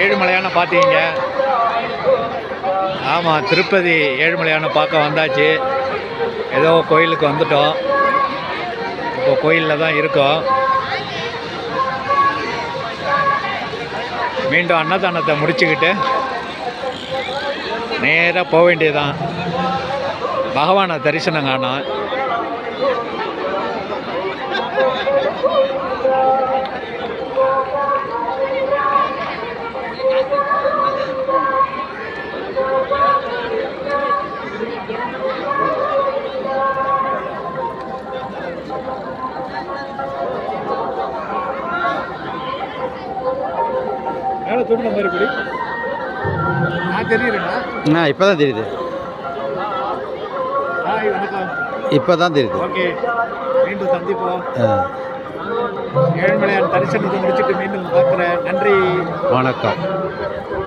ஏழுமலையான பார்த்தீங்க. ஆமாம், திருப்பதி ஏழுமலையான பார்க்க வந்தாச்சு. ஏதோ கோயிலுக்கு வந்துட்டோம். இப்போ கோயிலில் தான் இருக்கோம். மீண்டும் அன்னதானத்தை முடிச்சுக்கிட்டு நேராக போக வேண்டியதுதான். பகவானை தரிசனம் காணோம். மேலே தூண்டின மாதிரி படி நான் தெரியுறேண்ணா. இப்போ தான் தெரியுது. வணக்கம். இப்போ தான் தெரியுது. ஓகே, மீண்டும் சந்திப்போம். ஏழுமலையான் தரிசனத்தை முடிச்சுட்டு மீண்டும் பார்க்குறேன். நன்றி, வணக்கம்.